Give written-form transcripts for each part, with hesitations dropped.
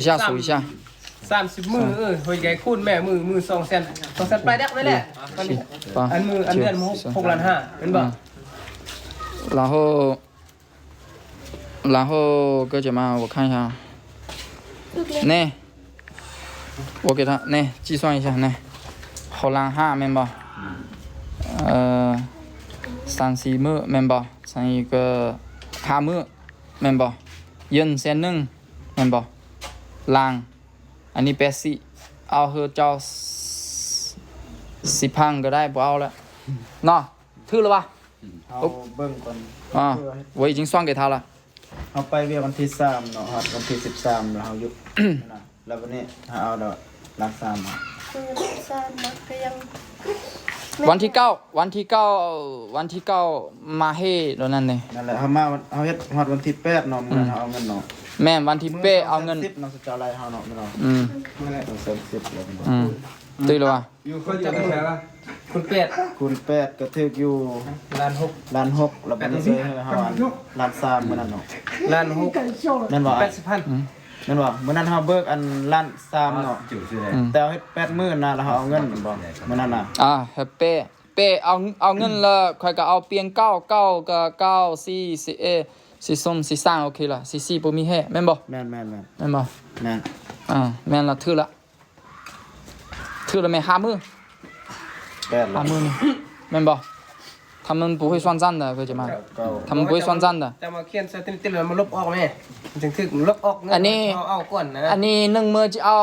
一下数一下30มื้อเฮ้ยไกคูณแม่มือ200,000ปลายดักได้แหละอันเดือน6ล้าน5เป็นบ่然后哥姐们我看一下呢我给他呢计算一下呢6ล้าน5แม่นบ่3-4มื้อแม่นบ่3อีก5มื้อแม่นบ่ยืน1แม่นบ่ล้างอันนี้80เอาเฮอเจ้า10,000ก็ได้บ่เอาแล้วเนาะถือแล้วป่ะเอาเบิ่งก่อน我已经算给他了เอาไปเวียวันที่3เนาะครับวันที่13แล้วเฮาหยุดนะแล้ววันนี้ถ้าเอาดอกรักษามาวันที่9มาให้ตอนนั้นนี่นั่นแหละเฮาเฮ็ดฮอดวันที่8เนาะมื้อนั้นเอาเงินเนาะแม่นวันที่8เอาเงิน10เนาะสิเจ้าไล่เฮาเนาะมื้อเนาะมื้อนั้นต้อง10แล้ว对了吧อยู่คนจักแค่ว่าคุณ8ก็ถึกอยู่ล้าน6แล้วบัดนี้เฮาล้าน3มื้อนั้นเนาะล้าน6แม่นบ่80,000แม่นบ่มื้อนั้นเฮาเบิกอันล้าน3เนาะแต่เอาเฮ็ด80,000นะแล้วเฮาเอาเงินบ่มื้อนั้นน่ะเป้เอาเงินละค่อยก็เอาเปลี่ยน9ก็9 4สิส่งสิสร้างโอเคล่ะ4บ่มีแฮแม่นบ่แม่นบ่แม่นแม่นละถือละ没5มื้อ5มื้อนี่แม่นบ่他们不会算账的哥姐们他们不会算账的แต่มาเขียนใส่ติดๆแล้วมันลบออกแม่จึงถึกลบออกเงินเอาก่อนนะอันนี้1มื้อจะเอา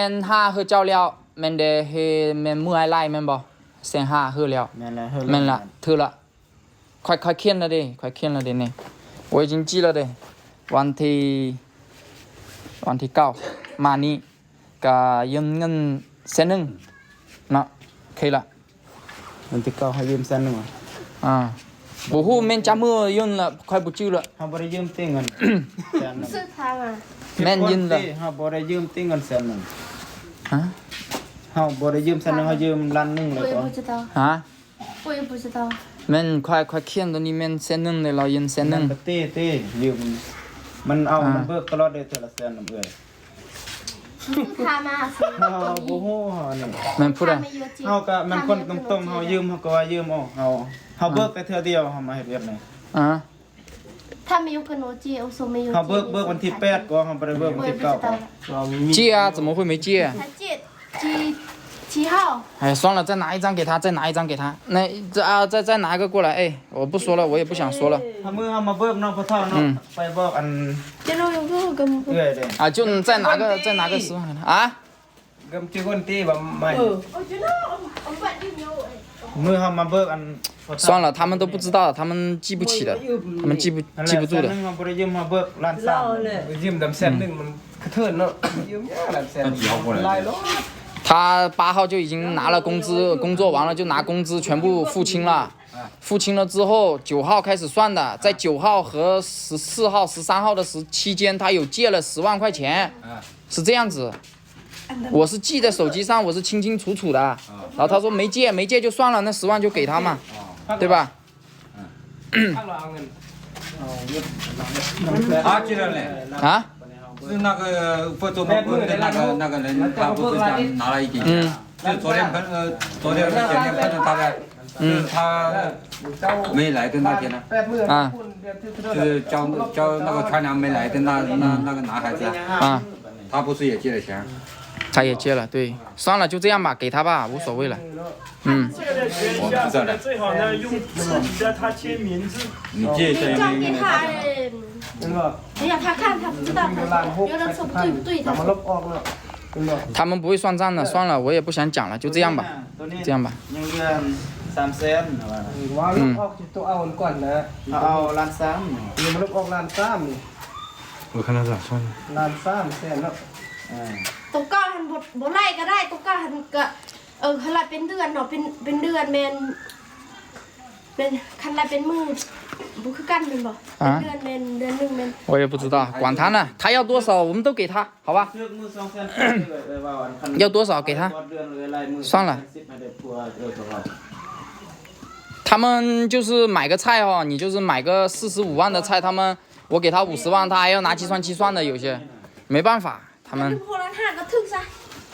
1,500เฮอเจ้าแล้วแม่นได้เฮแม่นมื้อไล่แม่นบ่1,500เฮอแล้วแม่นละถือละค่อยเขียนแล้วดินี่我已经记了的วันที่9มานี้ก็ยืมเงิน1,000เนาะโอเคละวันที่9ให้ยืม1,000นึงบ่ฮู้แม่นจักมื้อยืมละค่อยบ่จื้อละเฮาบ่ได้ยืมติเงินซื้อทางแม่นยืมละเฮาบ่ได้ยืมติเงิน1,000นึงเฮาบ่ได้ยืม1,000นึงเฮายืมล้านนึงเลยก็我也不知道แม่นค่อยเขียนตัวนี้แม่น1,000เลยเรายืม1,000ติยืมมันเอามันเบิกตลอดได้เทื่อละ100,000นำเอ้ย他嘛是เฮาบ่ฮู้เฮานี่แม่นพูดเฮาก็มันคนตรงๆเฮายืมเฮาก็ว่ายืมเอาเฮาเบิกแต่เทื่อเดียวเฮามาเฮ็ดเวียกนี่他没有跟我借我说没有เฮาเบิกวันที่8ก็เฮาบ่ได้เบิกวันที่9借啊怎么会没借他借7号哎算了再拿一张给他那再拿一个过来我不说了我也不想说了เฮามื้อเฮามาเบิกเนาะพ่อเฒ่าเนาะไปบอกอันเดี๋ยว有个跟เอ้ยเด้就再拿个10万给他กำชื่อคนที่บ่ใหม่我觉得我管就有มื้อเฮามาเบิกอัน算了他们都不知道他们记不起的他们记不住的เฮาบ่ได้ยืมเฮาเบิกล้าน3ยืมดำ1,000นึงมันกระเทินเนาะยืมยากล้าน1,000ไล่ลง他8号就已经拿了工资，工作完了就拿工资全部付清了。付清了之后，9号开始算的，在9号和14号、13号的期间，他有借了10万块钱，是这样子。我是记在手机上，我是清清楚楚的。然后他说没借就算了，那10万就给他嘛，对吧？是那个不做保护的那个人，他不是想拿了一笔钱，是昨天前天碰到他的，就是他没来的那天呢，就是叫那个船长没来的那个男孩子，他不是也借了钱？他也借了，对，算了，就这样吧，给他吧，无所谓了。我不知道的。最好呢，用自己的他签名字。你借一下交给他哎呀，他看他不知道，有的说对不对，他ลบออกเนาะ他们不会算账的，算了，我也不想讲了，就这样吧，这样吧。ยังเดือน300,000ว่าลบออกสิตัวเอาก่อนนะเอาล้าน3นี่มันลบออกล้าน3นี่我看他咋算的。ล้าน3แสนเนาะตกก้าหันบ่ไล่ก็ได้ตกก้าหันก็คันละเป็นเดือนเนาะเป็นเดือนแม่นเป็นคันละเป็นมื้อบ่คือกันแม่นบ่เดือนแม่นเดือนนึงแม่น我也不知道管他呢他要多少我们都给他好吧要多少给他算了他们就是买个菜你就是买个45万的菜我给他50万他还要拿计算器算的有些没办法他们6ล้าน5ก็ถึกซะ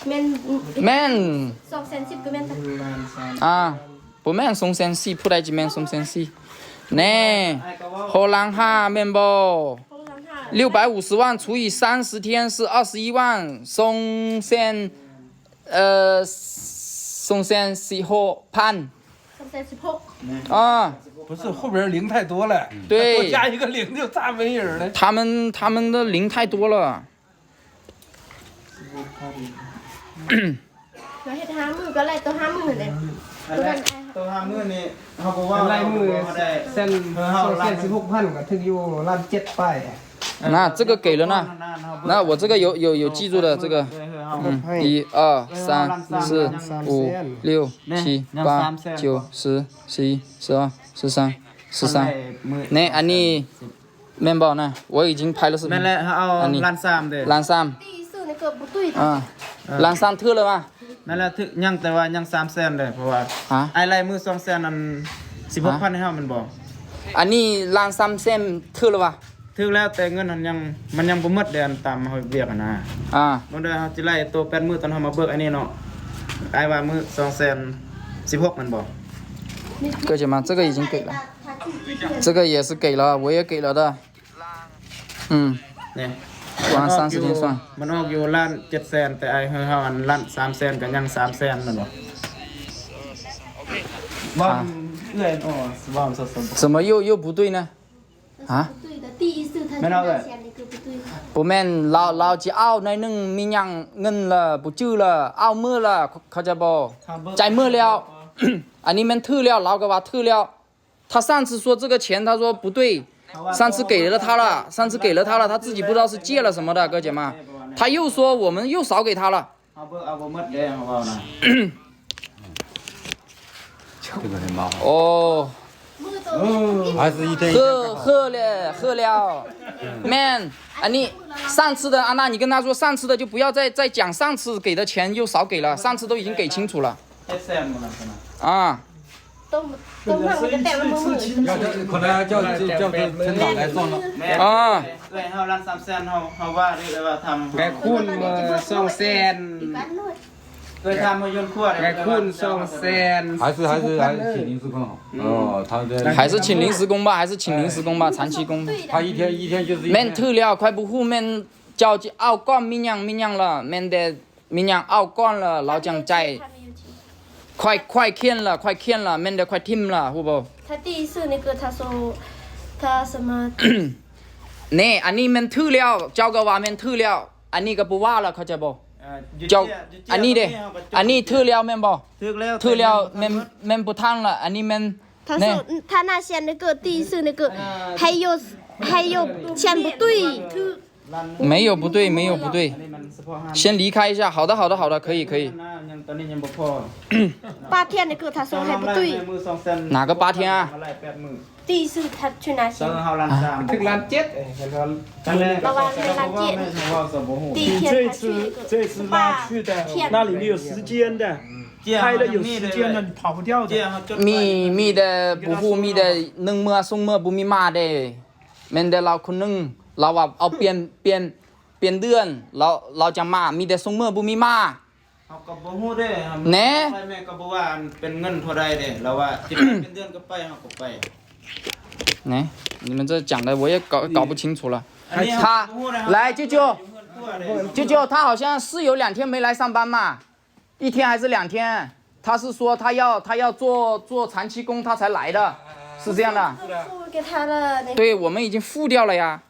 แม่น แม่น 210ก็แม่นซะ อ่าบ่แม่น204ผู้ใดจิแม่น204แน่6ล้าน5แม่นบ่6ล้าน5 650万除以30天是21万，送先送先16,000 216啊，不是后边零太多了，对多加一个零就炸没影了。他们的零太多了。เราเฮ็ด5มื้อก็ไล่ตัว5มื้อเลยตัวนั้น ตัวห้ามื้อนี่เฮาบ่ว่า ไล่มือ เฮาได้ เส้น216,000ก็ถึงอยู่ล้าน7ป้าย 那这个给了呢，那我这个有记住的这个，1、2、3、4、5、6、7、8、9、10、11、12、13、14。那อันนี้แม่นบ่นะ我已经拍了视频 นั่นแหละเฮาเอาล้าน3เด้อ ล้าน ตีซื้อในเกือบบ่ตุ้ย 3ล้าน3ถือแล้วป่ะ นั่นแหละถึยังแต่ว่ายัง300,000เด้อเพราะว่า ฮะ ไอ้ไล่มือ200,000นั้น16,000ให้เฮามันบ่ อันนี้ล้าน3เส้นถือแล้วป่ะ ถึงแล้วแต่เงินมันยังบ่หมดเดือนตามเฮาเรียกอะนะ อ่า บ่ได้เฮาสิไล่ตัว8มื้อตอนเฮามาเบิกอันนี้เนาะไอ้ว่ามื้อ216,000มันบ่ 哥姐们，这个已经给了，这个也是给了，我也给了的。嗯， นี่ 晚上30天算。 มันออกอยู่ล้าน700,000แต่ไอ้เฮาอันล้าน300,000ก็ยัง300,000นั่นบ่ว่าเอื้อยอ๋อว่ามันสดๆ 怎么又不对呢？啊？ ตุ้ยแต่ตีซื้อถ้า ไม่เอาเลย เสียนี่คือบ่ตุ้ย 不免老只拗ในนึงมีหยังเงินละบ่จื้อละเอามือละเข้าใจบ่จ่ายมือแล้ว อันนี้มันถือแล้วเราก็ว่าถือแล้ว他上次说这个钱他说不对上次给了他了上次给了他了他自己不知道是借了什么的哥姐们他又说我们又少给他了 เอาเบิกเอาบ่หมดเด้เฮาว่านะ 这个很麻烦，哦 มือตัว 还是一天一天喝了 man อันนี้上次的安娜你跟他说上次的就不要再讲上次给的钱又少给了上次都已经给清楚了700,000บ่นั่นนะ 啊 ต้มหั่งมันก็แต่มันมือ 要可能要叫村长来送了。 แม่ 啊 เอ้ยเฮาล้าน300,000เฮาว่าได้เลยว่าทำ แกคูณมา200,000 กันเลย เคยทำมายนต์ครัว แกคูณ200,000还是请临时工好。哦，他这还是请临时工吧还是请临时工吧长期工他一天就是一 แม่น 天。 ถือแล้วค่อยบ่ฮู้แม่นเจ้าจะเอาก้อนมีหยังละแม่นแต่มีหยังเอาก้อนละเราจังใจ快欠了แม่นแต่快ทิ่มละฮู้บ่ 他第一次那个他说他什么 นี่อันนี้แม่นถือแล้วเจ้าก็ว่าแม่นถือแล้วอันนี้ก็บ่ว่าละเข้าใจบ่เจ้าอันนี้เด้อันนี้ถือแล้วแม่นบ่ ถึกแล้ว ถือแล้วแม่นบ่ทันละอันนี้แม่น 他说他那些那个第一次那个还有钱不对没有不对没有不对 อันนี้มันเฉพาะห้าม 先离开一下好的可以นะยังตอนนี้ยังบ่พอ 8天那个他说还不对มือ200,000 哪个8天啊 มาไล่8มื้อ 第一次他去拿 เซอ 钱 ร์เฮาล้าน3 ถึงล้าน7นั่นแหละ ระวังเวลาเจ็ด ว่าสบ่ฮู้ 第一天他去这次拉去的，那里没有时间的， เจีย 拍了有时间了，你跑不掉 เจีย 的。 เฮาจด มีแต่บ่ฮู้มีแต่นึ่งเมื่อส่งเมื่อบ่มีมาเด้แม่นแต่เราคนนึงเราว่าเอาเปลี่ยนเดือนเราจะมามีแต่ส่งเมื่อบ่มีมา เฮาก็บ่ฮู้เด้ แหน่ แม่ก็บ่ว่าเป็นเงินเท่าใดเด้เราว่าสิเป็นเดือนก็ไปเฮาก็ไป 呢你们这讲的我也搞不清楚了อันนี้ 他来舅舅舅舅他好像是有2天没来上班嘛1天还是2天他是说他要做长期工他才来的是这样的付给他了对我们已经付掉了呀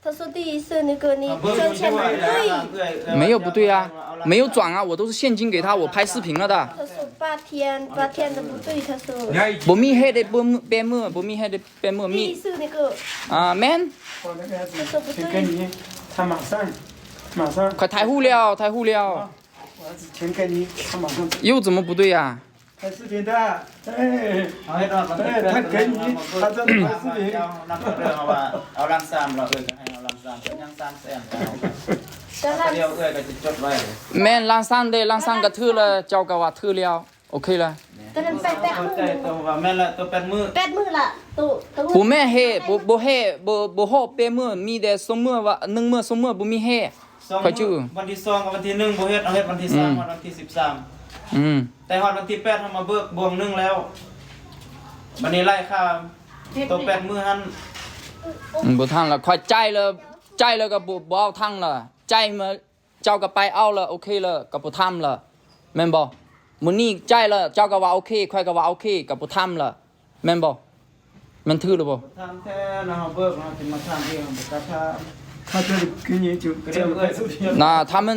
他说第一次那个你挣钱不对没有不对啊没有转啊我都是现金给他我拍视频了的他说8天的不对他说บ่มีให้ได้เปมือบ่มีให้ได้เปมือมี 第一次那个แม่น 他说不对钱给你，他马上，快太糊了我儿子钱给你，他马上又怎么不对呀拍视频的，哎， เอาให้รอดก่อน 他给你，他在拍视频。 นำเรื่องเอาว่าเอาล้าน3เราเอ้ยก็ให้เอาล้าน3ก็ยัง300,000เอา แต่ละ เดียวเอ้ยก็สิจดไว้ แม่นล้าน3เด้ล้าน3ก็ถือแล้วเจ้าก็ว่าถือแล้วโอเคละ แต่นั้นไป8 เข้า มื้ ใจ อ ตัวว่าแม่นละตัว8มื้อ 8มื้อละตู้ บ่แม่เฮบ่เฮบ่ฮอเปมือมีแต่สมมือว่า1มื้อ2มื้อบ่มีเฮ快就 วันที่2กับวันที่1บ่เฮ็ดเอาเฮ็ดวันที่3วันที่13 嗯， แต่ฮอดวันที่8เฮามาเบิกบวง1แล้วบัดนี้ไล่ค่าตัว8มื้อหัน 不烫了，快摘了个不要烫了，摘么交个白熬了 OK 了，个不烫了，明不？มื้อนี้摘了交个ว่า OK 快个ว่า OK 个不烫了，明不？มันถือหรือบ่ ทำแท้นะเฮาเบิกเฮาสิมาทำเองบ่กล้าทำ 他这里给你就ก็เดี๋ยวเอ้ยสุดเทียน 那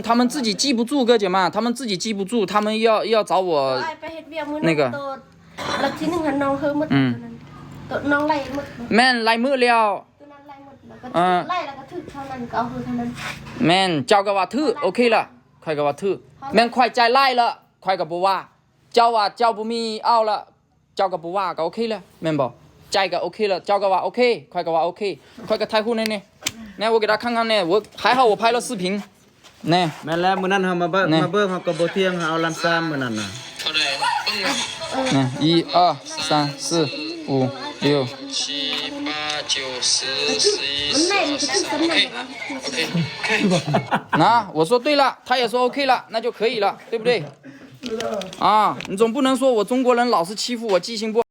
他们自己记不住哥姐嘛，他们自己记不住，他们要找我 ไอ้ไปเฮ็ดเวียกมื้อ 那个 ตัวแล้วที่1หันน้องเฮอหมดตัวน้องไล่หมด แม่นไล่มือแล้ว ตัวนั้นไล่หมดแล้วก็ไล่แล้วก็ถึกเท่านั้นก็เอาคือเท่านั้น แม่นเจ้าก็ว่าถือโอเคละค่อยก็ว่าถือแม่นค่อยใจไล่ละค่อยก็บ่ว่าเจ้าว่าเจ้าบ่มีเอาละเจ้าก็บ่ว่าก็โอเคละแม่นบ่ใจก็โอเค了เจ้าก็ว่าโอเคค่อยก็ว่าโอเคค่อยก็ถ่ายรูปนี่ๆ我给他看看呢我还好我拍了视频呢 แม่นแล้วมื้อนั้นเฮามาเบิก แน่ มาเบิกเฮาก็บ่เที่ยงเฮาเอาล้าน3มื้อนั้นน่ะ 呢1 2 3 4 5 6 7 8 9 10 มันไล่มันก็ถึกกันนั่น 那我说对了，他也说 OK 了，那就可以了，对不对？啊，你总不能说我中国人老是欺负我记性不好。